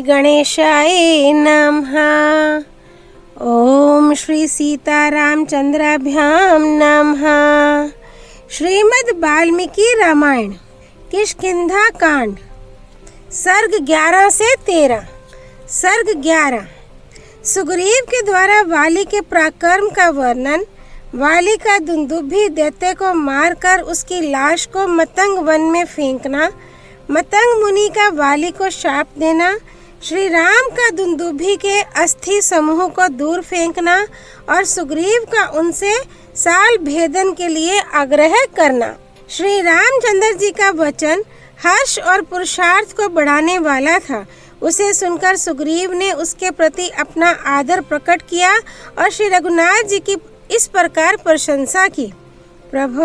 गणेशाय नमः। ओम श्री सीतारामचंद्राभ्याम नमः। श्रीमद् वाल्मीकि रामायण किष्किंधा कांड सर्ग 11 से 13। सर्ग 11। सुग्रीव के द्वारा वाली के पराक्रम का वर्णन। वाली का दुंदुभी दैत्य को मारकर उसकी लाश को मतंग वन में फेंकना। मतंग मुनि का वाली को शाप देना। श्री राम का दुंदुभी के अस्थि समूह को दूर फेंकना और सुग्रीव का उनसे साल भेदन के लिए आग्रह करना। श्री रामचंद्र जी का वचन हर्ष और पुरुषार्थ को बढ़ाने वाला था। उसे सुनकर सुग्रीव ने उसके प्रति अपना आदर प्रकट किया और श्री रघुनाथ जी की इस प्रकार प्रशंसा की। प्रभु,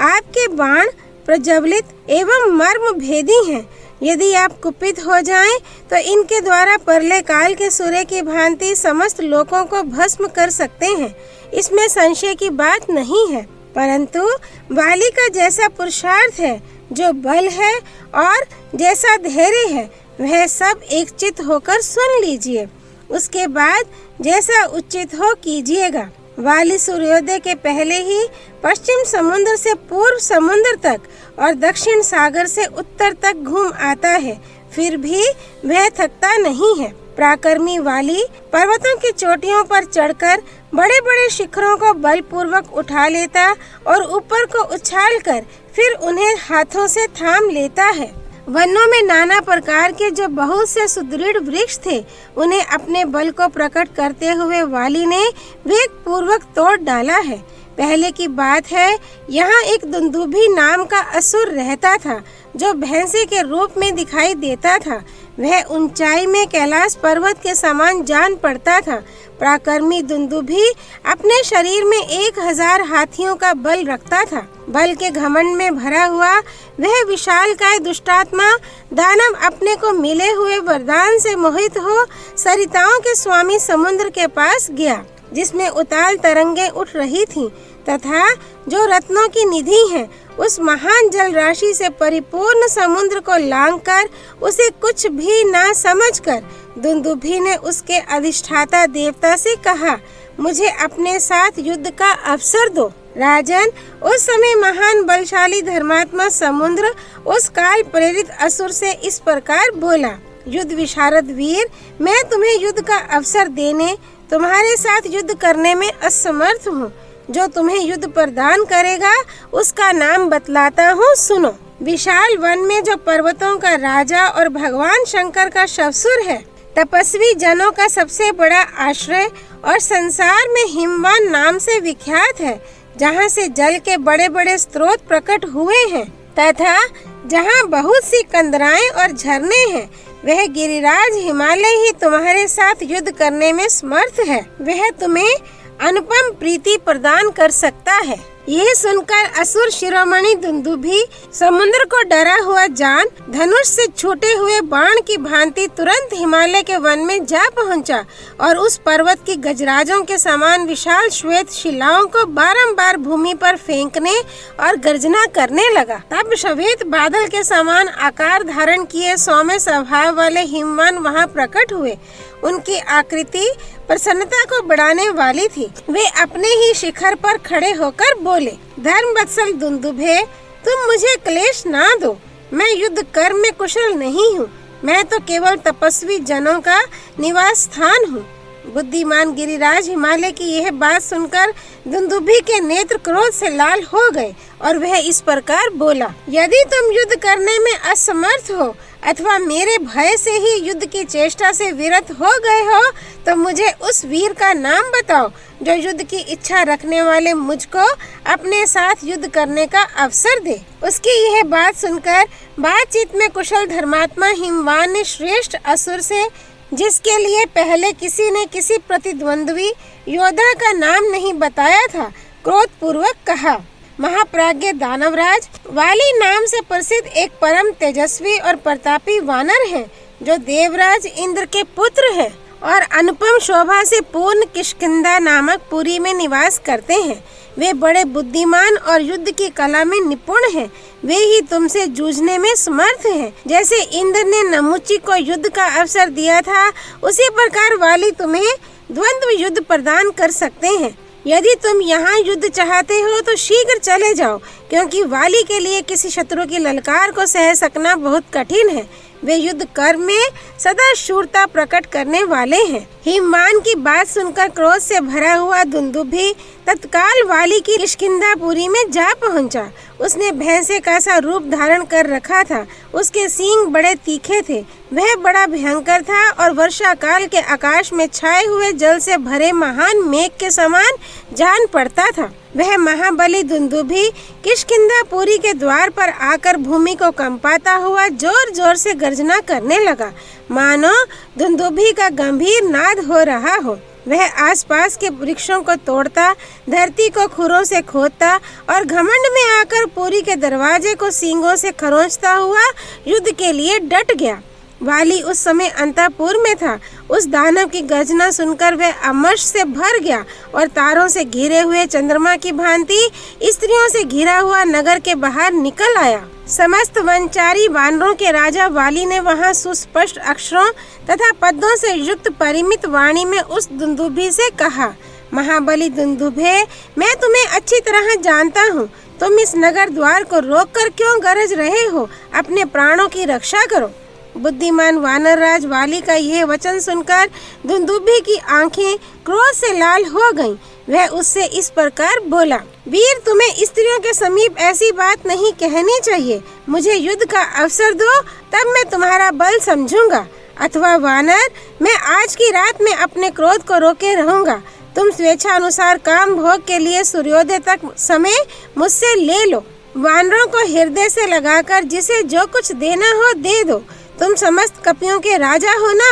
आपके बाण प्रज्वलित एवं मर्म भेदी हैं। यदि आप कुपित हो जाएं तो इनके द्वारा परले काल के सूर्य की भांति समस्त लोगों को भस्म कर सकते हैं, इसमें संशय की बात नहीं है। परंतु वाली का जैसा पुरुषार्थ है, जो बल है और जैसा धैर्य है, वह सब एकचित होकर सुन लीजिए। उसके बाद जैसा उचित हो कीजिएगा। वाली सूर्योदय के पहले ही पश्चिम समुद्र से पूर्व समुद्र तक और दक्षिण सागर से उत्तर तक घूम आता है, फिर भी वह थकता नहीं है। पराक्रमी वाली पर्वतों की चोटियों पर चढ़कर बड़े बड़े शिखरों को बलपूर्वक उठा लेता और ऊपर को उछालकर फिर उन्हें हाथों से थाम लेता है। वनों में नाना प्रकार के जो बहुत से सुदृढ़ वृक्ष थे, उन्हें अपने बल को प्रकट करते हुए वाली ने वेग पूर्वक तोड़ डाला है। पहले की बात है, यहाँ एक दुंदुभी नाम का असुर रहता था, जो भैंसे के रूप में दिखाई देता था। वह ऊंचाई में कैलाश पर्वत के समान जान पड़ता था। पराक्रमी दुंदुभी अपने शरीर में 1000 हाथियों का बल रखता था। बल के घमंड में भरा हुआ वह विशालकाय दुष्टात्मा दानव अपने को मिले हुए वरदान से मोहित हो सरिताओं के स्वामी समुद्र के पास गया, जिसमें उताल तरंगे उठ रही थीं, तथा जो रत्नों की निधि है, उस महान जल राशि से परिपूर्ण समुद्र को लांघकर उसे कुछ भी ना समझकर दुंदुभी ने उसके अधिष्ठाता देवता से कहा, मुझे अपने साथ युद्ध का अवसर दो। राजन, उस समय महान बलशाली धर्मात्मा समुद्र उस काल प्रेरित असुर से इस प्रकार बोला, युद्ध विशारद वीर, मैं तुम्हें युद्ध का अवसर देने तुम्हारे साथ युद्ध करने में असमर्थ हूँ। जो तुम्हें युद्ध प्रदान करेगा उसका नाम बतलाता हूँ, सुनो। विशाल वन में जो पर्वतों का राजा और भगवान शंकर का शवसुर है, तपस्वी जनों का सबसे बड़ा आश्रय और संसार में हिमवान नाम से विख्यात है, जहाँ से जल के बड़े बड़े स्रोत प्रकट हुए हैं तथा जहाँ बहुत सी कंदराएं और झरने हैं, वह गिरिराज हिमालय ही तुम्हारे साथ युद्ध करने में समर्थ है। वह तुम्हें अनुपम प्रीति प्रदान कर सकता है। यह सुनकर असुर शिरोमणि दुंदुभी समुद्र को डरा हुआ जान धनुष से छूटे हुए बाण की भांति तुरंत हिमालय के वन में जा पहुंचा और उस पर्वत की गजराजों के समान विशाल श्वेत शिलाओं को बारंबार भूमि पर फेंकने और गर्जना करने लगा। तब श्वेत बादल के समान आकार धारण किए सौम्य स्वभाव वाले हिमवान वहां प्रकट हुए। उनकी आकृति प्रसन्नता को बढ़ाने वाली थी। वे अपने ही शिखर पर खड़े होकर बोले, धर्म वत्सल दुंदुभे, तुम मुझे क्लेश ना दो। मैं युद्ध कर्म में कुशल नहीं हूँ। मैं तो केवल तपस्वी जनों का निवास स्थान हूँ। बुद्धिमान गिरिराज हिमालय की यह बात सुनकर दुंदुभी के नेत्र क्रोध से लाल हो गए और वह इस प्रकार बोला, यदि तुम युद्ध करने में असमर्थ हो अथवा मेरे भय से ही युद्ध की चेष्टा से विरत हो गए हो, तो मुझे उस वीर का नाम बताओ जो युद्ध की इच्छा रखने वाले मुझको अपने साथ युद्ध करने का अवसर दे। उसकी यह बात सुनकर बातचीत में कुशल धर्मात्मा हिमवान ने श्रेष्ठ असुर से, जिसके लिए पहले किसी ने किसी प्रतिद्वंद्वी योद्धा का नाम नहीं बताया था, क्रोध पूर्वक कहा, महाप्राज्ञ दानवराज, वाली नाम से प्रसिद्ध एक परम तेजस्वी और प्रतापी वानर है, जो देवराज इंद्र के पुत्र है और अनुपम शोभा से पूर्ण किष्किंधा नामक पुरी में निवास करते हैं। वे बड़े बुद्धिमान और युद्ध की कला में निपुण हैं। वे ही तुमसे जूझने में समर्थ हैं। जैसे इंद्र ने नमुची को युद्ध का अवसर दिया था, उसी प्रकार वाली तुम्हें द्वंद्व युद्ध प्रदान कर सकते हैं। यदि तुम यहाँ युद्ध चाहते हो तो शीघ्र चले जाओ, क्योंकि वाली के लिए किसी शत्रु की ललकार को सह सकना बहुत कठिन है। वे युद्ध कर्म में सदा शूरता प्रकट करने वाले हैं। हिमवान की बात सुनकर क्रोध से भरा हुआ दुंदुभी तत्काल वाली की किष्किंधापुरी में जा पहुंचा। उसने भैंसे का सा रूप धारण कर रखा था। उसके सींग बड़े तीखे थे। वह बड़ा भयंकर था और वर्षा काल के आकाश में छाए हुए जल से भरे महान मेघ के समान जान पड़ता था। वह महाबली दुंदुभी किष्किंधापुरी के द्वार पर आकर भूमि को कंपाता हुआ जोर जोर से गर्जना करने लगा, मानो दुंदुभी का गंभीर नाद हो रहा हो। वह आसपास के वृक्षों को तोड़ता, धरती को खुरों से खोदता और घमंड में आकर पुरी के दरवाजे को सींगों से खरोंचता हुआ युद्ध के लिए डट गया। वाली उस समय अंतःपुर में था। उस दानव की गर्जना सुनकर वह अमर्ष से भर गया और तारों से घिरे हुए चंद्रमा की भांति स्त्रियों से घिरा हुआ नगर के बाहर निकल आया। समस्त वनचारी वानरों के राजा वाली ने वहां सुस्पष्ट अक्षरों तथा पदों से युक्त परिमित वाणी में उस दुंदुभी से कहा, महाबली दुंदुभे, मैं तुम्हें अच्छी तरह जानता हूँ। तुम इस नगर द्वार को रोककर क्यों गरज रहे हो? अपने प्राणों की रक्षा करो। बुद्धिमान वानर राज वाली का यह वचन सुनकर दुंदुभी की आंखें क्रोध से लाल हो गईं। वह उससे इस प्रकार बोला, वीर, तुम्हें स्त्रियों के समीप ऐसी बात नहीं कहनी चाहिए। मुझे युद्ध का अवसर दो, तब मैं तुम्हारा बल समझूंगा। अथवा वानर, मैं आज की रात में अपने क्रोध को रोके रहूंगा। तुम स्वेच्छा अनुसार काम भोग के लिए सूर्योदय तक समय मुझसे ले लो। वानरों को हृदय से लगाकर जिसे जो कुछ देना हो दे दो। तुम समस्त कपियों के राजा हो ना,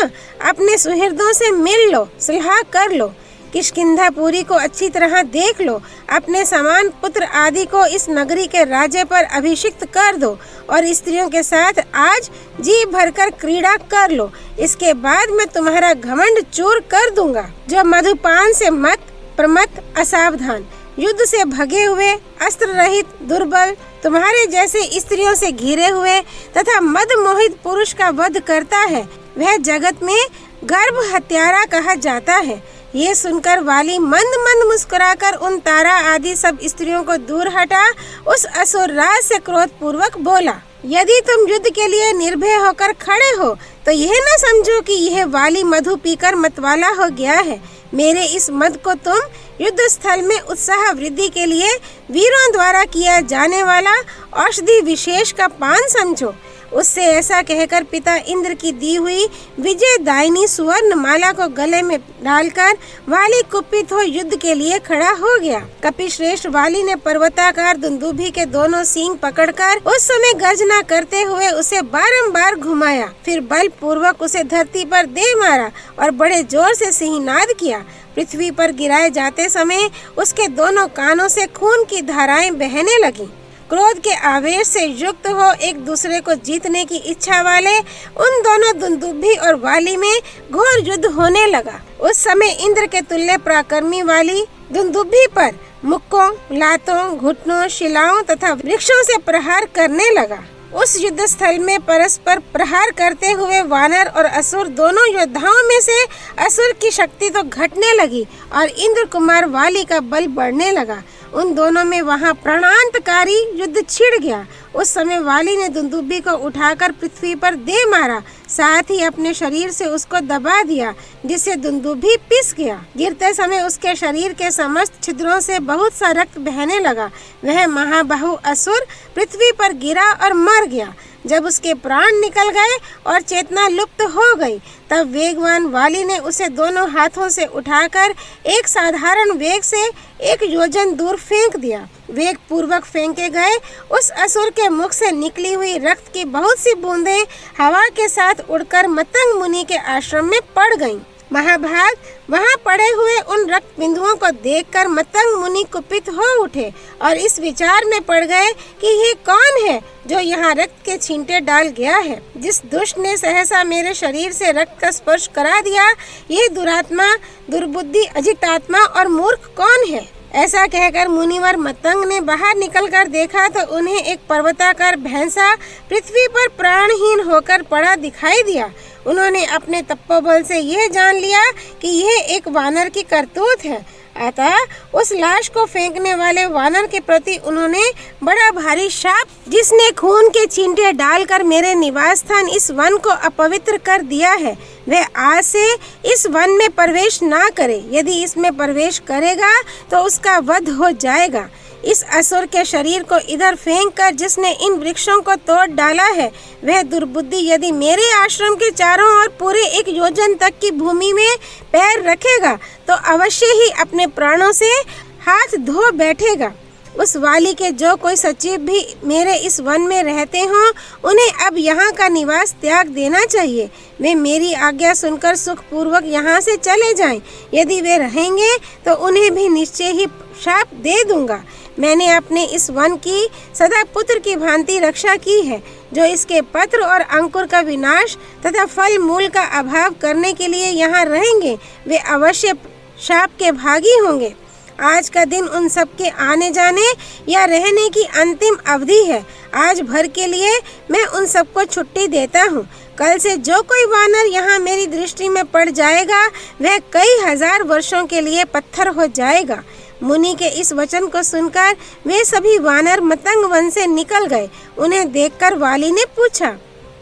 अपने सुहृदों से मिल लो, सलाह कर लो, किष्किंधापुरी को अच्छी तरह देख लो, अपने समान पुत्र आदि को इस नगरी के राज्य पर अभिषिक्त कर दो और स्त्रियों के साथ आज जी भरकर क्रीड़ा कर लो। इसके बाद मैं तुम्हारा घमंड चूर कर दूंगा। जो मधुपान से मत प्रमत्त, असावधान, युद्ध से भगे हुए, अस्त्र रहित, दुर्बल, तुम्हारे जैसे स्त्रियों से घिरे हुए तथा मद मोहित पुरुष का वध करता है, वह जगत में गर्भ हत्यारा कहा जाता है। ये सुनकर वाली मंद मंद मुस्कुराकर उन तारा आदि सब स्त्रियों को दूर हटा उस असुर राज से क्रोध पूर्वक बोला, यदि तुम युद्ध के लिए निर्भय होकर खड़े हो तो यह न समझो कि यह वाली मधु पीकर मतवाला हो गया है। मेरे इस मद को तुम युद्ध स्थल में उत्साह वृद्धि के लिए वीरों द्वारा किया जाने वाला औषधि विशेष का पान समझो। उससे ऐसा कहकर पिता इंद्र की दी हुई विजय दायिनी सुवर्ण माला को गले में डालकर वाली कुपित हो युद्ध के लिए खड़ा हो गया। कपिश्रेष्ठ वाली ने पर्वताकार दुंदुभी के दोनों सींग पकड़कर उस समय गर्जना करते हुए उसे बारंबार घुमाया, फिर बल पूर्वक उसे धरती पर दे मारा और बड़े जोर से सिंहनाद किया। पृथ्वी पर गिराए जाते समय उसके दोनों कानों से खून की धाराएं बहने लगीं। क्रोध के आवेश से युक्त हो एक दूसरे को जीतने की इच्छा वाले उन दोनों दुंदुभी और वाली में घोर युद्ध होने लगा। उस समय इंद्र के तुल्य पराक्रमी वाली दुंदुभी पर मुक्कों, लातों, घुटनों, शिलाओं तथा वृक्षों से प्रहार करने लगा। उस युद्ध स्थल में परस्पर प्रहार करते हुए वानर और असुर दोनों योद्धाओं में से असुर की शक्ति तो घटने लगी और इंद्र कुमार वाली का बल बढ़ने लगा। उन दोनों में वहां प्राणांतकारी युद्ध छिड़ गया। उस समय वाली ने दुंदुभी को उठाकर पृथ्वी पर दे मारा, साथ ही अपने शरीर से उसको दबा दिया, जिससे दुंदुभी पिस गया। गिरते समय उसके शरीर के समस्त छिद्रों से बहुत सा रक्त बहने लगा। वह महाबाहु असुर पृथ्वी पर गिरा और मर गया। जब उसके प्राण निकल गए और चेतना लुप्त हो गई, तब वेगवान वाली ने उसे दोनों हाथों से उठाकर एक साधारण वेग से 1 योजन दूर फेंक दिया। वेग पूर्वक फेंके गए उस असुर के मुख से निकली हुई रक्त की बहुत सी बूंदें हवा के साथ उड़कर मतंग मुनि के आश्रम में पड़ गईं। महाभाग, वहां पड़े हुए उन रक्त बिंदुओं को देखकर मतंग मुनि कुपित हो उठे और इस विचार में पड़ गए कि ये कौन है जो यहाँ रक्त के छींटे डाल गया है। जिस दुष्ट ने सहसा मेरे शरीर से रक्त का स्पर्श करा दिया, ये दुरात्मा, दुर्बुद्धि, अजितात्मा और मूर्ख कौन है? ऐसा कहकर मुनिवर मतंग ने बाहर निकलकर देखा तो उन्हें एक पर्वताकार भैंसा पृथ्वी पर प्राणहीन होकर पड़ा दिखाई दिया। उन्होंने अपने तपोबल से यह जान लिया कि यह एक वानर की करतूत है। अतः उस लाश को फेंकने वाले वानर के प्रति उन्होंने बड़ा भारी शाप, जिसने खून के छींटे डालकर मेरे निवास स्थान इस वन को अपवित्र कर दिया है, वह आज से इस वन में प्रवेश ना करे। यदि इसमें प्रवेश करेगा तो उसका वध हो जाएगा। इस असुर के शरीर को इधर फेंककर जिसने इन वृक्षों को तोड़ डाला है, वह दुर्बुद्धि यदि मेरे आश्रम के चारों ओर पूरे 1 योजन तक की भूमि में पैर रखेगा तो अवश्य ही अपने प्राणों से हाथ धो बैठेगा। उस वाली के जो कोई सचिव भी मेरे इस वन में रहते हों, उन्हें अब यहाँ का निवास त्याग देना चाहिए। वे मेरी आज्ञा सुनकर सुखपूर्वक यहाँ से चले जाएं। यदि वे रहेंगे तो उन्हें भी निश्चय ही शाप दे दूंगा। मैंने अपने इस वन की सदा पुत्र की भांति रक्षा की है। जो इसके पत्र और अंकुर का विनाश तथा फल मूल का अभाव करने के लिए यहाँ रहेंगे, वे अवश्य शाप के भागी होंगे। आज का दिन उन सब के आने जाने या रहने की अंतिम अवधि है। आज भर के लिए मैं उन सबको छुट्टी देता हूँ। कल से जो कोई वानर यहाँ मेरी दृष्टि में पड़ जाएगा, वह कई हजार वर्षों के लिए पत्थर हो जाएगा। मुनि के इस वचन को सुनकर वे सभी वानर मतंग वन से निकल गए। उन्हें देखकर वाली ने पूछा,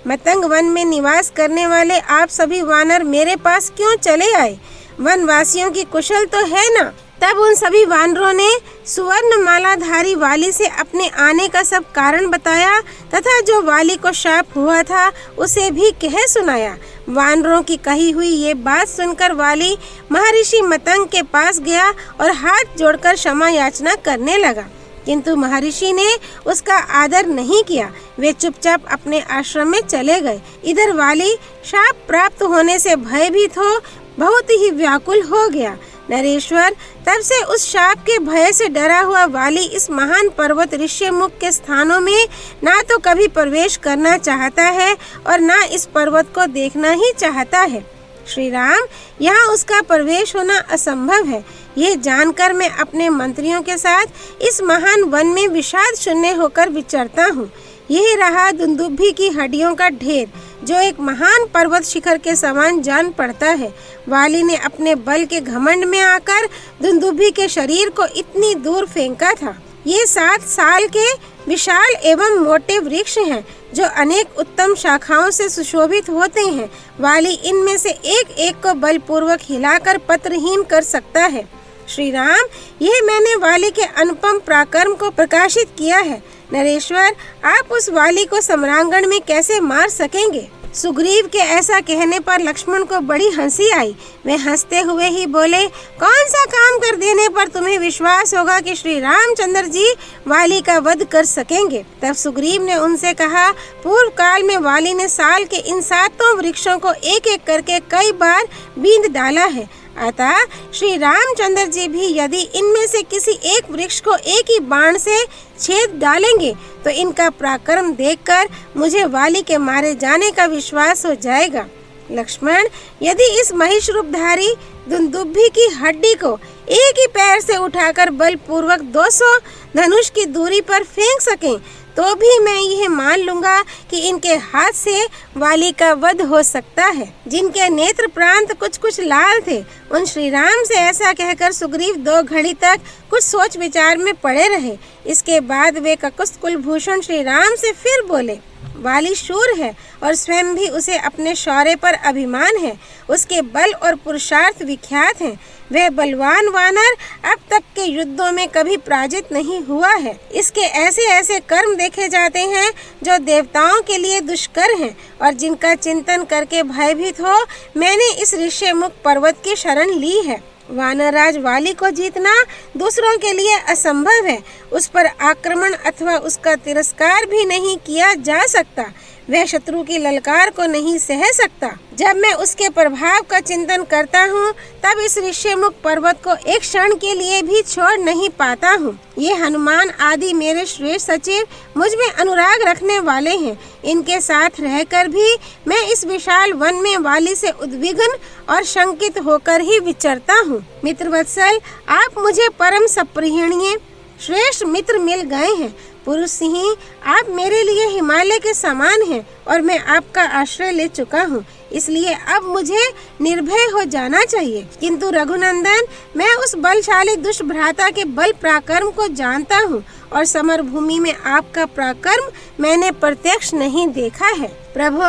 मतंग वन में निवास करने वाले आप सभी वानर मेरे पास क्यों चले आए? वनवासियों की कुशल तो है ना? तब उन सभी वानरों ने सुवर्ण मालाधारी वाली से अपने आने का सब कारण बताया तथा जो वाली को शाप हुआ था उसे भी कह सुनाया। वानरों की कही हुई ये बात सुनकर वाली महर्षि मतंग के पास गया और हाथ जोड़कर क्षमा याचना करने लगा, किंतु महर्षि ने उसका आदर नहीं किया। वे चुपचाप अपने आश्रम में चले गए। इधर वाली शाप प्राप्त होने से भयभीत हो बहुत ही व्याकुल हो गया। नरेश्वर, तब से उस शाप के भय से डरा हुआ वाली इस महान पर्वत ऋष्यमुख के स्थानों में ना तो कभी प्रवेश करना चाहता है और ना इस पर्वत को देखना ही चाहता है। श्री राम, यहाँ उसका प्रवेश होना असंभव है। ये जानकर मैं अपने मंत्रियों के साथ इस महान वन में विषाद शून्य होकर विचरता हूँ। यही रहा दुंदुभी की हड्डियों का ढेर, जो एक महान पर्वत शिखर के समान जान पड़ता है। वाली ने अपने बल के घमंड में आकर दुंदुभी के शरीर को इतनी दूर फेंका था। ये 7 साल के विशाल एवं मोटे वृक्ष हैं, जो अनेक उत्तम शाखाओं से सुशोभित होते हैं। वाली इनमें से एक एक को बलपूर्वक हिलाकर पत्रहीन कर सकता है। श्री राम, यह मैंने वाली के अनुपम पराक्रम को प्रकाशित किया है। नरेश्वर, आप उस वाली को सम्रांगण में कैसे मार सकेंगे? सुग्रीव के ऐसा कहने पर लक्ष्मण को बड़ी हंसी आई। वे हंसते हुए ही बोले, कौन सा काम कर देने पर तुम्हें विश्वास होगा कि श्री रामचंद्र जी वाली का वध कर सकेंगे? तब सुग्रीव ने उनसे कहा, पूर्व काल में वाली ने साल के इन 7 वृक्षों को एक एक करके कई बार बींद डाला है। अतः श्री रामचंद्र जी भी यदि इनमें से किसी एक वृक्ष को एक ही बाण से छेद डालेंगे तो इनका पराक्रम देखकर मुझे वाली के मारे जाने का विश्वास हो जाएगा। लक्ष्मण, यदि इस महिष रूपधारी दुंदुभी की हड्डी को एक ही पैर से उठाकर बलपूर्वक 200 धनुष की दूरी पर फेंक सकें तो भी मैं यह मान लूंगा कि इनके हाथ से वाली का वध हो सकता है। जिनके नेत्र प्रांत कुछ कुछ लाल थे, उन श्री राम से ऐसा कहकर सुग्रीव 2 घड़ी तक कुछ सोच विचार में पड़े रहे। इसके बाद वे ककुस्त कुलभूषण श्री राम से फिर बोले, वाली शूर है और स्वयं भी उसे अपने शौर्य पर अभिमान है। उसके बल और पुरुषार्थ विख्यात हैं। वह बलवान वानर अब तक के युद्धों में कभी पराजित नहीं हुआ है। इसके ऐसे ऐसे कर्म देखे जाते हैं जो देवताओं के लिए दुष्कर हैं और जिनका चिंतन करके भयभीत हो मैंने इस ऋष्यमुख पर्वत की शरण ली है। वानरराज वाली को जीतना दूसरों के लिए असंभव है। उस पर आक्रमण अथवा उसका तिरस्कार भी नहीं किया जा सकता। वह शत्रु की ललकार को नहीं सह सकता। जब मैं उसके प्रभाव का चिंतन करता हूँ तब इस ऋष्यमुख पर्वत को एक क्षण के लिए भी छोड़ नहीं पाता हूँ। ये हनुमान आदि मेरे श्रेष्ठ सचिव मुझ में अनुराग रखने वाले हैं। इनके साथ रहकर भी मैं इस विशाल वन में वाली से उद्विग्न और शंकित होकर ही विचरता हूँ। मित्रवत्सल, आप मुझे परम सप्रियणीय श्रेष्ठ मित्र मिल गए हैं। पुरुष सिंह, आप मेरे लिए हिमालय के समान हैं और मैं आपका आश्रय ले चुका हूँ, इसलिए अब मुझे निर्भय हो जाना चाहिए। किंतु रघुनंदन, मैं उस बलशाली दुष्ट भ्राता के बल पराक्रम को जानता हूँ और समर भूमि में आपका पराक्रम मैंने प्रत्यक्ष नहीं देखा है। प्रभु,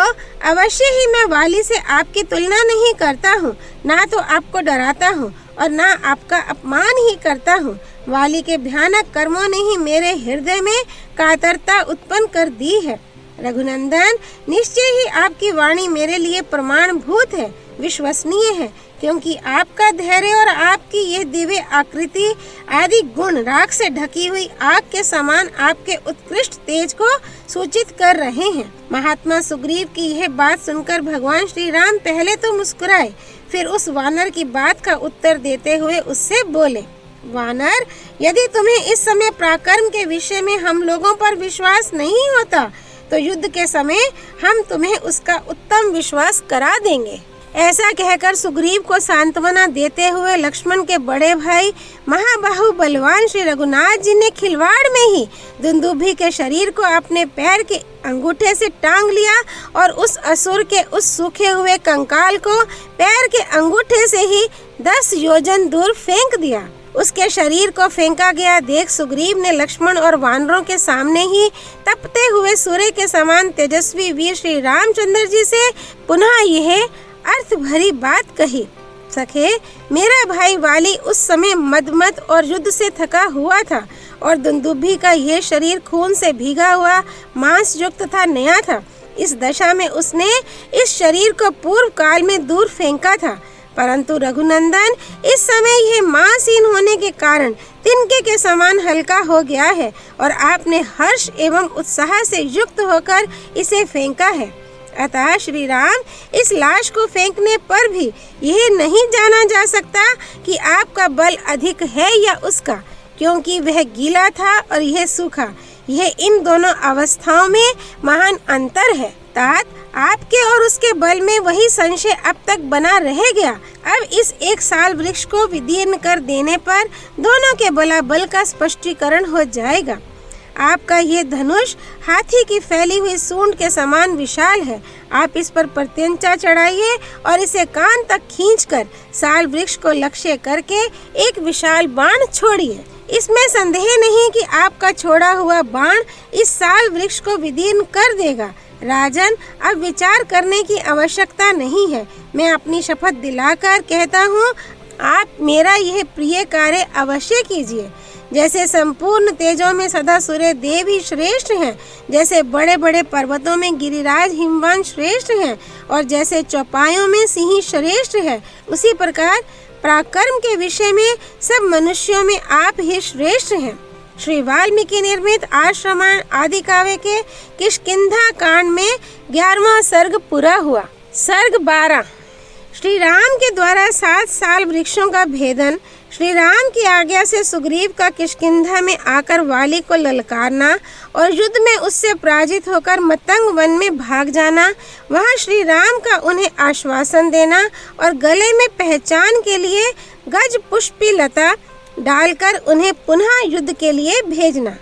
अवश्य ही मैं वाली से आपकी तुलना नहीं करता हूँ, ना तो आपको डराता हूँ और ना आपका अपमान ही करता हूँ। वाली के भयानक कर्मों ने ही मेरे हृदय में कातरता उत्पन्न कर दी है। रघुनंदन, निश्चय ही आपकी वाणी मेरे लिए प्रमाणभूत है, विश्वसनीय है, क्योंकि आपका धैर्य और आपकी यह दिव्य आकृति आदि गुण राख से ढकी हुई आग के समान आपके उत्कृष्ट तेज को सूचित कर रहे हैं। महात्मा सुग्रीव की यह बात सुनकर भगवान श्री राम पहले तो मुस्कुराए, फिर उस वानर की बात का उत्तर देते हुए उससे बोले, वानर, यदि तुम्हें इस समय पराक्रम के विषय में हम लोगों पर विश्वास नहीं होता तो युद्ध के समय हम तुम्हें उसका उत्तम विश्वास करा देंगे। ऐसा कहकर सुग्रीव को सांत्वना देते हुए लक्ष्मण के बड़े भाई महाबाहु बलवान श्री रघुनाथ जी ने खिलवाड़ में ही दुंदुभी के शरीर को अपने पैर के अंगूठे से टांग लिया और उस असुर के उस सूखे हुए कंकाल को पैर के अंगूठे से ही 10 योजन दूर फेंक दिया। उसके शरीर को फेंका गया देख सुग्रीव ने लक्ष्मण और वानरों के सामने ही तपते हुए सूर्य के समान तेजस्वी वीर श्री रामचंद्र जी से पुनः यह अर्थ भरी बात कही, सखे, मेरा भाई वाली उस समय मदमत और युद्ध से थका हुआ था और दुंदुभी का यह शरीर खून से भीगा हुआ मांस युक्त तथा नया था। इस दशा में उसने इस शरीर को पूर्व काल में दूर फेंका था, परंतु रघुनंदन, इस समय यह मांसहीन होने के कारण तिनके के समान हल्का हो गया है और आपने हर्ष एवं उत्साह से युक्त होकर इसे फेंका है। अतः श्री राम, इस लाश को फेंकने पर भी यह नहीं जाना जा सकता कि आपका बल अधिक है या उसका, क्योंकि वह गीला था और यह सूखा। यह इन दोनों अवस्थाओं में महान अंतर है। तात, आपके और उसके बल में वही संशय अब तक बना रह गया। अब इस एक साल वृक्ष को विदीर्ण कर देने पर दोनों के बलाबल का स्पष्टीकरण हो जाएगा। आपका ये धनुष हाथी की फैली हुई सूंड के समान विशाल है। आप इस पर प्रत्यंचा चढ़ाइए और इसे कान तक खींचकर साल वृक्ष को लक्ष्य करके एक विशाल बाण छोड़िए। इसमें संदेह नहीं कि आपका छोड़ा हुआ बाण इस साल वृक्ष को विदीर्ण कर देगा। राजन, अब विचार करने की आवश्यकता नहीं है। मैं अपनी शपथ दिलाकर कहता हूँ, आप मेरा यह प्रिय कार्य अवश्य कीजिए। जैसे संपूर्ण तेजों में सदा सूर्य देव ही श्रेष्ठ हैं, जैसे बड़े बड़े पर्वतों में गिरिराज हिमवान श्रेष्ठ हैं और जैसे चौपायों में सिंह श्रेष्ठ है, उसी प्रकार पराक्रम के विषय में सब मनुष्यों में आप ही श्रेष्ठ हैं। श्री वाल्मीकि निर्मित आश्रमण आदि काव्य के किष्किंधा कांड में 11वां सर्ग पूरा हुआ। सर्ग 12। श्री राम के द्वारा 7 साल वृक्षों का भेदन। श्री राम की आज्ञा से सुग्रीव का किष्किंधा में आकर वाली को ललकारना और युद्ध में उससे पराजित होकर मतंग वन में भाग जाना, वहां श्री राम का उन्हें आश्वासन देना और गले में पहचान के लिए गज पुष्पी लता डालकर उन्हें पुनः युद्ध के लिए भेजना।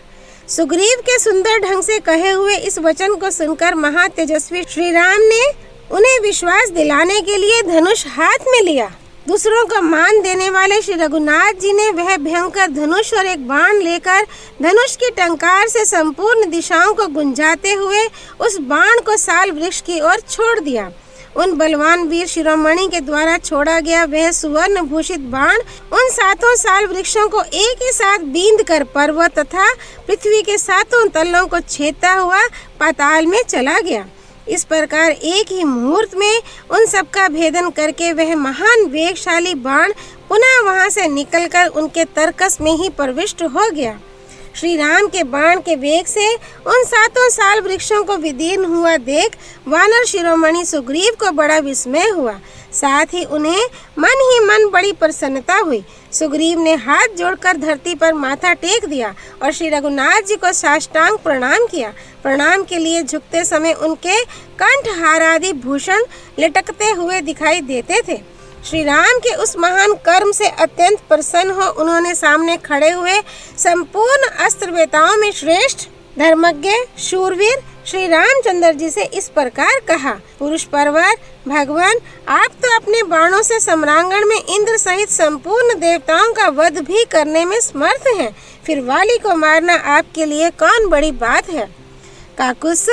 सुग्रीव के सुंदर ढंग से कहे हुए इस वचन को सुनकर महातेजस्वी श्री राम ने उन्हें विश्वास दिलाने के लिए धनुष हाथ में लिया। दूसरों को मान देने वाले श्री रघुनाथ जी ने वह भयंकर धनुष और एक बाण लेकर धनुष की टंकार से संपूर्ण दिशाओं को गुंजाते हुए उस बाण को साल वृक्ष की ओर छोड़ दिया। उन बलवान वीर शिरोमणि के द्वारा छोड़ा गया वह सुवर्ण भूषित बाण उन 7 साल वृक्षों को एक ही साथ बींद कर पर्वत तथा पृथ्वी के 7 तलों को छेदता हुआ पाताल में चला गया। इस प्रकार एक ही मुहूर्त में उन सबका भेदन करके वह महान वेगशाली बाण पुनः वहां से निकलकर उनके तरकस में ही प्रविष्ट हो गया। श्री राम के बाण के वेग से उन 7 साल वृक्षों को विदीर्ण हुआ देख वानर शिरोमणि सुग्रीव को बड़ा विस्मय हुआ। साथ ही उन्हें मन ही मन बड़ी प्रसन्नता हुई। सुग्रीव ने हाथ जोड़कर धरती पर माथा टेक दिया और श्री रघुनाथ जी को साष्टांग प्रणाम किया। प्रणाम के लिए झुकते समय उनके कंठहार आदि भूषण लटकते हुए दिखाई देते थे। श्री राम के उस महान कर्म से अत्यंत प्रसन्न हो उन्होंने सामने खड़े हुए संपूर्ण अस्त्रवेताओं में श्रेष्ठ धर्मज्ञ शूरवीर श्री रामचंद्र जी से इस प्रकार कहा, पुरुष परवर भगवान, आप तो अपने बाणों से सम्रांगण में इंद्र सहित संपूर्ण देवताओं का वध भी करने में समर्थ हैं। फिर वाली को मारना आपके लिए कौन बड़ी बात है। काकुस,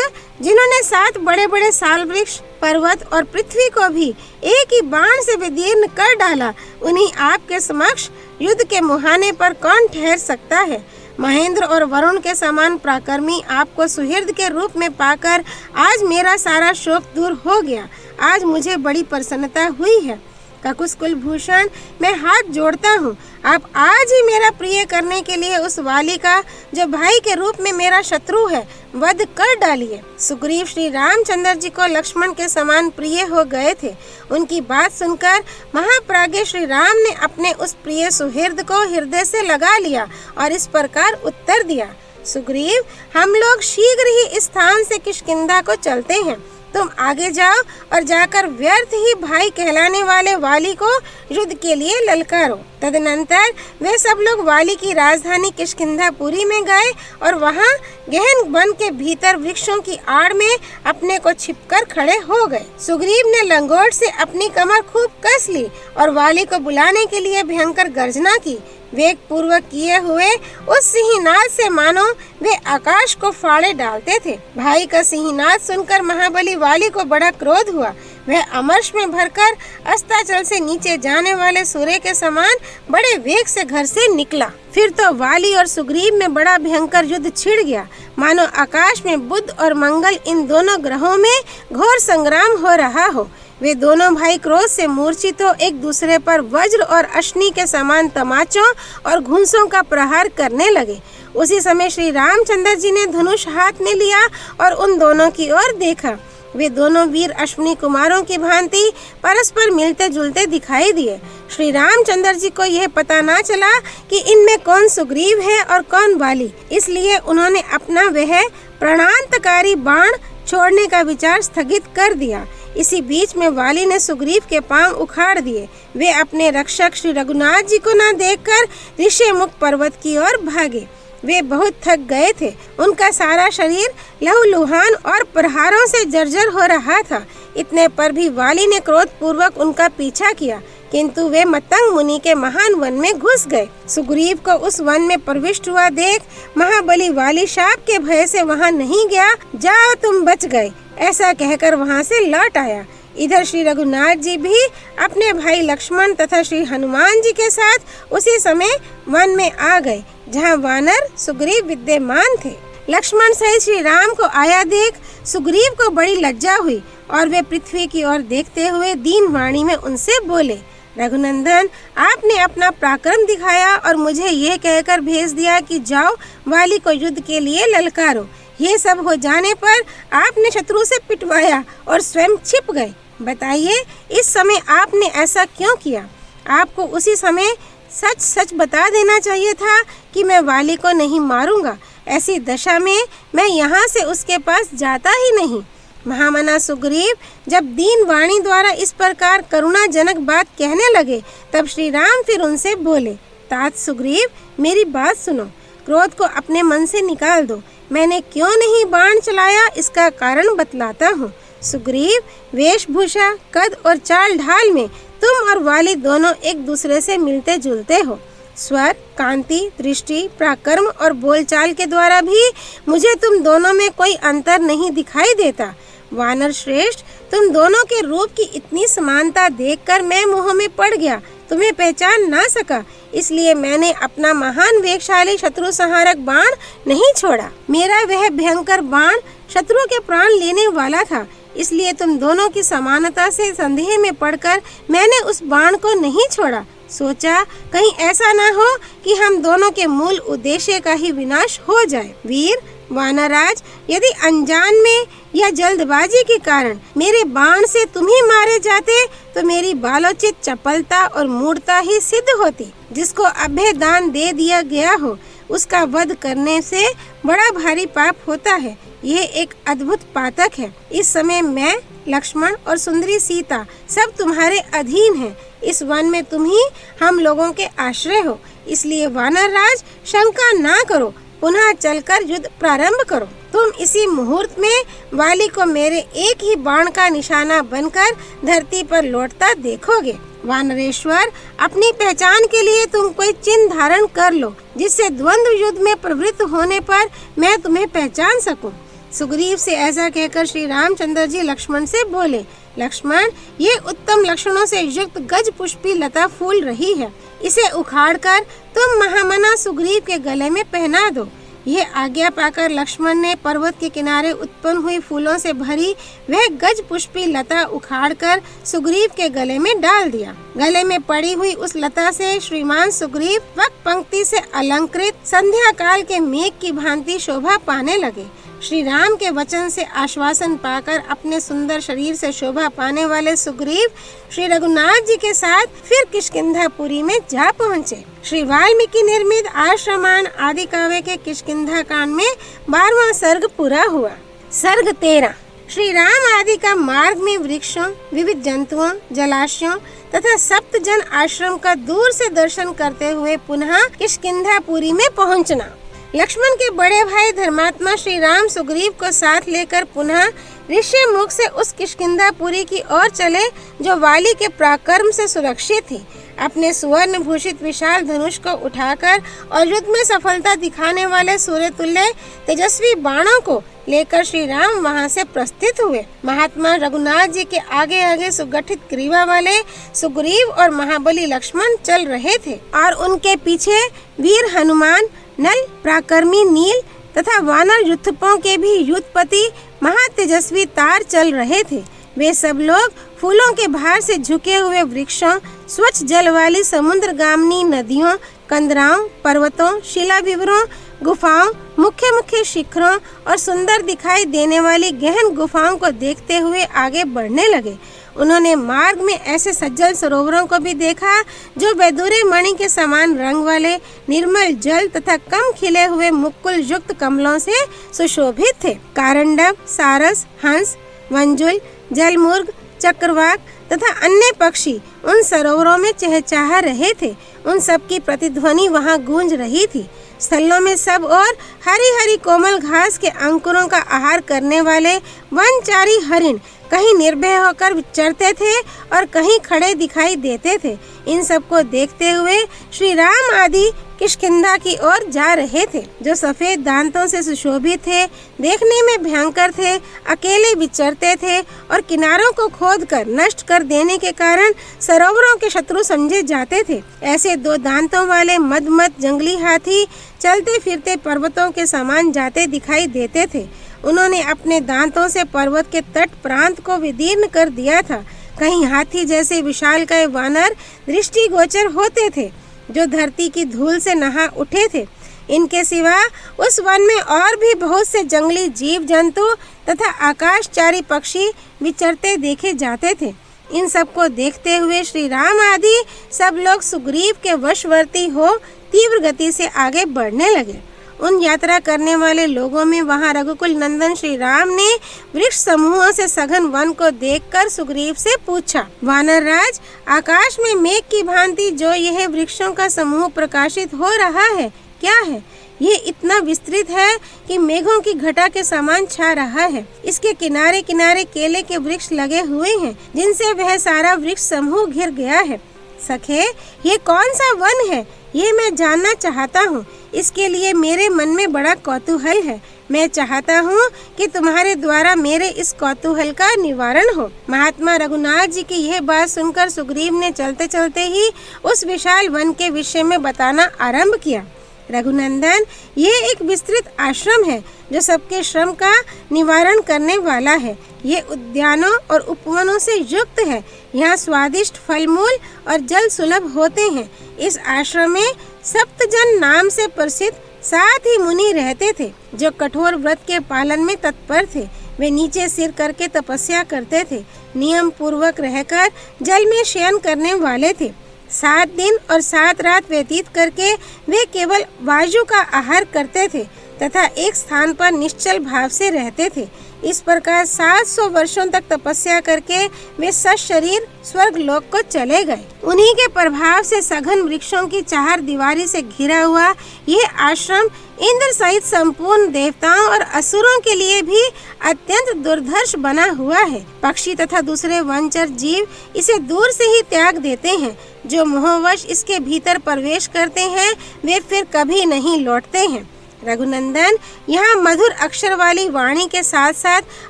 जिन्होंने 7 बड़े बड़े साल वृक्ष पर्वत और पृथ्वी को भी एक ही बाण से विदीर्ण कर डाला, उन्हीं आपके समक्ष युद्ध के मुहाने पर कौन ठहर सकता है। महेंद्र और वरुण के समान पराक्रमी आपको सुहृद के रूप में पाकर आज मेरा सारा शोक दूर हो गया। आज मुझे बड़ी प्रसन्नता हुई है। काकुस कुलभूषण, मैं हाथ जोड़ता हूँ, आप आज ही मेरा प्रिय करने के लिए उस वाली का, जो भाई के रूप में मेरा शत्रु है, वध कर डालिए। सुग्रीव श्री रामचंद्र जी को लक्ष्मण के समान प्रिय हो गए थे। उनकी बात सुनकर महाप्राज्ञ श्री राम ने अपने उस प्रिय सुहृद को हृदय से लगा लिया और इस प्रकार उत्तर दिया, सुग्रीव, हम लोग शीघ्र ही इस स्थान से किष्किंधा को चलते हैं। तुम आगे जाओ और जाकर व्यर्थ ही भाई कहलाने वाले वाली को युद्ध के लिए ललकारो। तदनंतर वे सब लोग वाली की राजधानी किष्किंधापुरी में गए और वहां गहन वन के भीतर वृक्षों की आड़ में अपने को छिपकर खड़े हो गए। सुग्रीव ने लंगोट से अपनी कमर खूब कस ली और वाली को बुलाने के लिए भयंकर गर्जना की। वेग पूर्वक किए हुए उस सिंहनाद से मानो वे आकाश को फाड़े डालते थे। भाई का सिंहनाद सुनकर महाबली वाली को बड़ा क्रोध हुआ। वह अमर्ष में भरकर अस्ताचल से नीचे जाने वाले सूर्य के समान बड़े वेग से घर से निकला। फिर तो वाली और सुग्रीव में बड़ा भयंकर युद्ध छिड़ गया, मानो आकाश में बुध और मंगल इन दोनों ग्रहों में घोर संग्राम हो रहा हो। वे दोनों भाई क्रोध से मूर्छित हो एक दूसरे पर वज्र और अश्नि के समान तमाचों और घूंसों का प्रहार करने लगे। उसी समय श्री रामचंद्र जी ने धनुष हाथ में लिया और उन दोनों की ओर देखा। वे दोनों वीर अश्विनी कुमारों की भांति परस्पर मिलते जुलते दिखाई दिए। श्री रामचंद्र जी को यह पता ना चला कि इनमें कौन सुग्रीव है और कौन वाली, इसलिए उन्होंने अपना वह प्राणांतकारी बाण छोड़ने का विचार स्थगित कर दिया। इसी बीच में वाली ने सुग्रीव के पांव उखाड़ दिए। वे अपने रक्षक श्री रघुनाथ जी को न देखकर ऋषिमुख पर्वत की ओर भागे। वे बहुत थक गए थे। उनका सारा शरीर लहूलुहान और प्रहारों से जर्जर हो रहा था। इतने पर भी वाली ने क्रोध पूर्वक उनका पीछा किया, किंतु वे मतंग मुनि के महान वन में घुस गए। सुग्रीव को उस वन में प्रविष्ट हुआ देख महाबली वाली शाप के भय से वहां नहीं गया। जाओ, तुम बच गए, ऐसा कहकर वहां से लौट आया। इधर श्री रघुनाथ जी भी अपने भाई लक्ष्मण तथा श्री हनुमान जी के साथ उसी समय वन में आ गए, जहां वानर सुग्रीव विद्यमान थे। लक्ष्मण सहित श्री राम को आया देख सुग्रीव को बड़ी लज्जा हुई और वे पृथ्वी की ओर देखते हुए दीन वाणी में उनसे बोले, रघुनंदन, आपने अपना पराक्रम दिखाया और मुझे ये कहकर भेज दिया कि जाओ वाली को युद्ध के लिए ललकारो। ये सब हो जाने पर आपने शत्रु से पिटवाया और स्वयं छिप गए। बताइए, इस समय आपने ऐसा क्यों किया? आपको उसी समय सच सच बता देना चाहिए था कि मैं वाली को नहीं मारूंगा। ऐसी दशा में मैं यहाँ से उसके पास जाता ही नहीं। महामना सुग्रीव जब दीन वाणी द्वारा इस प्रकार करुणाजनक बात कहने लगे, तब श्री राम फिर उनसे बोले, तात सुग्रीव, मेरी बात सुनो, क्रोध को अपने मन से निकाल दो। मैंने क्यों नहीं बाण चलाया, इसका कारण बतलाता हूँ। सुग्रीव, वेशभूषा, कद और चाल ढाल में तुम और वाली दोनों एक दूसरे से मिलते जुलते हो। स्वर, कांति, दृष्टि, पराक्रम और बोलचाल के द्वारा भी मुझे तुम दोनों में कोई अंतर नहीं दिखाई देता। वानर श्रेष्ठ, तुम दोनों के रूप की इतनी समानता देखकर मैं मोह में पड़ गया, तुम्हें पहचान ना सका। इसलिए मैंने अपना महान वेगशाली शत्रु संहारक बाण नहीं छोड़ा। मेरा वह भयंकर बाण शत्रु के प्राण लेने वाला था। इसलिए तुम दोनों की समानता से संदेह में पड़कर मैंने उस बाण को नहीं छोड़ा। सोचा कहीं ऐसा न हो कि हम दोनों के मूल उद्देश्य का ही विनाश हो जाए। वीर वानरराज, यदि अनजान में या जल्दबाजी के कारण मेरे बाण से तुम ही मारे जाते तो मेरी बालोचित चपलता और मूढ़ता ही सिद्ध होती। जिसको अभय दान दे दिया गया हो उसका वध करने से बड़ा भारी पाप होता है। ये एक अद्भुत पातक है। इस समय मैं, लक्ष्मण और सुंदरी सीता सब तुम्हारे अधीन हैं। इस वन में तुम ही हम लोगों के आश्रय हो, इसलिए वानरराज शंका ना करो, पुनः चलकर युद्ध प्रारंभ करो। तुम इसी मुहूर्त में वाली को मेरे एक ही बाण का निशाना बनकर धरती पर लौटता देखोगे। वानरेश्वर, अपनी पहचान के लिए तुम कोई चिन्ह धारण कर लो जिससे द्वंद्व युद्ध में प्रवृत्त होने पर मैं तुम्हें पहचान सकूं। सुग्रीव से ऐसा कहकर श्री रामचंद्र जी लक्ष्मण से बोले, लक्ष्मण, ये उत्तम लक्षणों से युक्त गज पुष्पी लता फूल रही है। इसे उखाड़कर तुम महामना सुग्रीव के गले में पहना दो। यह आज्ञा पाकर लक्ष्मण ने पर्वत के किनारे उत्पन्न हुई फूलों से भरी वह गज पुष्पी लता उखाड़कर सुग्रीव के गले में डाल दिया। गले में पड़ी हुई उस लता से श्रीमान सुग्रीव वक्त पंक्ति से अलंकृत संध्या काल के मेघ की भांति शोभा पाने लगे। श्री राम के वचन से आश्वासन पाकर अपने सुंदर शरीर से शोभा पाने वाले सुग्रीव श्री रघुनाथ जी के साथ फिर किष्किंधापुरी में जा पहुँचे। श्री वाल्मीकि निर्मित आश्रमान आदि काव्य के किष्किंधा कांड में 12वां सर्ग पूरा हुआ। सर्ग 13। श्री राम आदि का मार्ग में वृक्षों, विविध जंतुओं, जलाशयों तथा सप्त जन आश्रम का दूर से दर्शन करते हुए पुनः किष्किंधापुरी में पहुँचना। लक्ष्मण के बड़े भाई धर्मात्मा श्री राम सुग्रीव को साथ लेकर पुनः ऋष्यमुख से उस किष्किंधापुरी की ओर चले जो वाली के पराक्रम से सुरक्षित थी। अपने सुवर्ण भूषित विशाल धनुष को उठाकर और युद्ध में सफलता दिखाने वाले सूर्य तुल्य तेजस्वी बाणों को लेकर श्री राम वहां से प्रस्थित हुए। महात्मा रघुनाथ जी के आगे आगे सुगठित ग्रीवा वाले सुग्रीव और महाबली लक्ष्मण चल रहे थे और उनके पीछे वीर हनुमान, नल पराक्रमी नील तथा वानर युद्धपों के भी युद्धपति महातेजस्वी तार चल रहे थे। वे सब लोग फूलों के भार से झुके हुए वृक्षों, स्वच्छ जल वाली समुद्रगामिनी नदियों, कंदराओं, पर्वतों, शिलाविवरों, गुफाओं, मुख्य मुख्य शिखरों और सुंदर दिखाई देने वाली गहन गुफाओं को देखते हुए आगे बढ़ने लगे। उन्होंने मार्ग में ऐसे सज्जल सरोवरों को भी देखा जो वैदूर्य मणि के समान रंग वाले निर्मल जल तथा कम खिले हुए मुकुल युक्त कमलों से सुशोभित थे। कारंडव, सारस, हंस, वंजुल, जलमुर्ग, चक्रवाक तथा अन्य पक्षी उन सरोवरों में चहचहा रहे थे। उन सब की प्रतिध्वनि वहां गूंज रही थी। स्थलों में सब और हरी हरी कोमल घास के अंकुरों का आहार करने वाले वनचारी हरिण कहीं निर्भय होकर विचरते थे और कहीं खड़े दिखाई देते थे। इन सब को देखते हुए श्री राम आदि किष्किंधा की ओर जा रहे थे, जो सफेद दांतों से सुशोभित थे, देखने में भयंकर थे, अकेले विचरते थे और किनारों को खोदकर नष्ट कर देने के कारण सरोवरों के शत्रु समझे जाते थे। ऐसे 2 दांतों वाले मदमद जंगली हाथी चलते फिरते पर्वतों के समान जाते दिखाई देते थे। उन्होंने अपने दांतों से पर्वत के तट प्रांत को विदीर्ण कर दिया था। कहीं हाथी जैसे विशालकाय वानर दृष्टिगोचर होते थे जो धरती की धूल से नहा उठे थे। इनके सिवा उस वन में और भी बहुत से जंगली जीव जंतु तथा आकाशचारी पक्षी विचरते देखे जाते थे। इन सब को देखते हुए श्री राम आदि सब लोग सुग्रीव के वशवर्ती हो तीव्र गति से आगे बढ़ने लगे। उन यात्रा करने वाले लोगों में वहां रघुकुल नंदन श्री राम ने वृक्ष समूहों से सघन वन को देखकर सुग्रीव से पूछा, वानरराज, आकाश में मेघ की भांति जो यह वृक्षों का समूह प्रकाशित हो रहा है, क्या है? ये इतना विस्तृत है कि मेघों की घटा के समान छा रहा है। इसके किनारे किनारे केले के वृक्ष लगे हुए हैं जिनसे वह सारा वृक्ष समूह घिर गया है। सखे, ये कौन सा वन है? ये मैं जानना चाहता हूँ। इसके लिए मेरे मन में बड़ा कौतूहल है। मैं चाहता हूँ कि तुम्हारे द्वारा मेरे इस कौतूहल का निवारण हो। महात्मा रघुनाथ जी की यह बात सुनकर सुग्रीव ने चलते चलते ही उस विशाल वन के विषय में बताना आरंभ किया। रघुनंदन, ये एक विस्तृत आश्रम है जो सबके श्रम का निवारण करने वाला है। ये उद्यानों और उपवनों से युक्त है। यहाँ स्वादिष्ट फल मूल और जल सुलभ होते हैं। इस आश्रम में सप्तजन नाम से प्रसिद्ध 7 ही मुनि रहते थे जो कठोर व्रत के पालन में तत्पर थे। वे नीचे सिर करके तपस्या करते थे, नियम पूर्वक रहकर जल में शयन करने वाले थे। 7 दिन और 7 रात व्यतीत करके वे केवल वायु का आहार करते थे तथा एक स्थान पर निश्चल भाव से रहते थे। इस प्रकार 700 वर्षों तक तपस्या करके वे सशरीर स्वर्ग लोक को चले गए। उन्हीं के प्रभाव से सघन वृक्षों की 4 दीवारी से घिरा हुआ यह आश्रम इंद्र सहित संपूर्ण देवताओं और असुरों के लिए भी अत्यंत दुर्धर्ष बना हुआ है। पक्षी तथा दूसरे वनचर जीव इसे दूर से ही त्याग देते हैं। जो मोहवश इसके भीतर प्रवेश करते हैं वे फिर कभी नहीं लौटते हैं। रघुनंदन, यहाँ मधुर अक्षर वाली वाणी के साथ साथ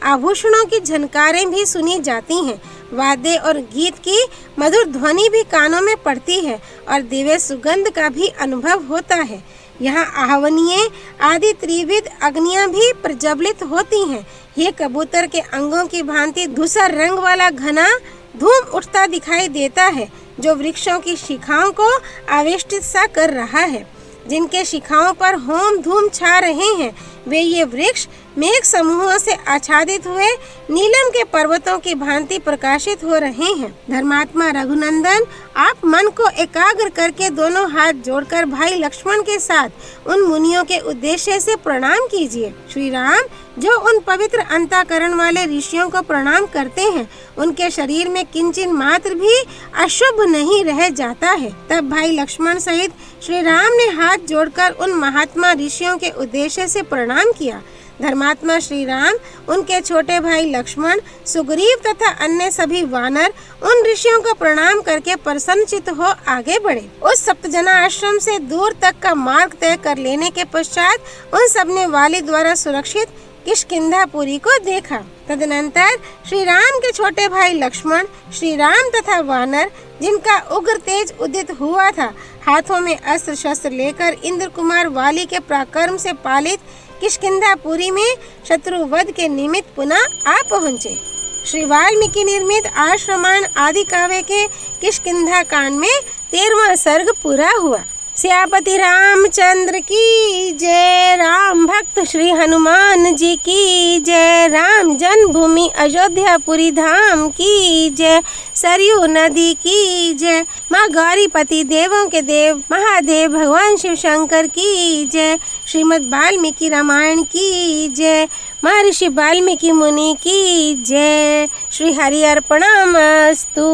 आभूषणों की झनकारें भी सुनी जाती हैं। वाद्य और गीत की मधुर ध्वनि भी कानों में पड़ती है और दिव्य सुगंध का भी अनुभव होता है। यहाँ आहवनीय आदि त्रिविध अग्नियां भी प्रज्वलित होती हैं। ये कबूतर के अंगों की भांति धूसर रंग वाला घना धूम उठता दिखाई देता है जो वृक्षों की शिखाओं को आवेष्टित सा कर रहा है। जिनके शिखाओं पर होम धूम छा रहे हैं वे ये वृक्ष मेघ समूहों से आच्छादित हुए नीलम के पर्वतों की भांति प्रकाशित हो रहे हैं। धर्मात्मा रघुनंदन, आप मन को एकाग्र करके दोनों हाथ जोड़कर भाई लक्ष्मण के साथ उन मुनियों के उद्देश्य से प्रणाम कीजिए। श्री राम जो उन पवित्र अंतःकरण वाले ऋषियों को प्रणाम करते हैं उनके शरीर में किंचिन मात्र भी अशुभ नहीं रह जाता है। तब भाई लक्ष्मण सहित श्री राम ने हाथ जोड़कर उन महात्मा ऋषियों के उद्देश्य से प्रणाम किया। धर्मात्मा श्री राम, उनके छोटे भाई लक्ष्मण, सुग्रीव तथा अन्य सभी वानर उन ऋषियों को प्रणाम करके प्रसन्नचित्त हो आगे बढ़े। उस सप्तजना आश्रम से दूर तक का मार्ग तय कर लेने के पश्चात उन सब ने वाली द्वारा सुरक्षित किष्किंधापुरी को देखा। तदनंतर श्री राम के छोटे भाई लक्ष्मण, श्री राम तथा वानर जिनका उग्र तेज उदित हुआ था, हाथों में अस्त्र शस्त्र लेकर इंद्र कुमार वाली के पराक्रम से पालित किष्किंधापुरी में शत्रुवध के निमित्त पुनः आ पहुँचे। श्री वाल्मीकि निर्मित आश्रमान आदि काव्य के किष्किंधा कांड में 13वां सर्ग पूरा हुआ। सियापति रामचंद्र की जय। राम भक्त श्री हनुमान जी की जय। राम जन्मभूमि अयोध्यापुरी धाम की जय। सरयू नदी की जय। माँ गौरीपति देवों के देव महादेव भगवान शिव शंकर की जय। श्रीमद् वाल्मीकि रामायण की जय। महर्षि वाल्मीकि मुनि की जय। श्री हरि अर्पणमस्तु।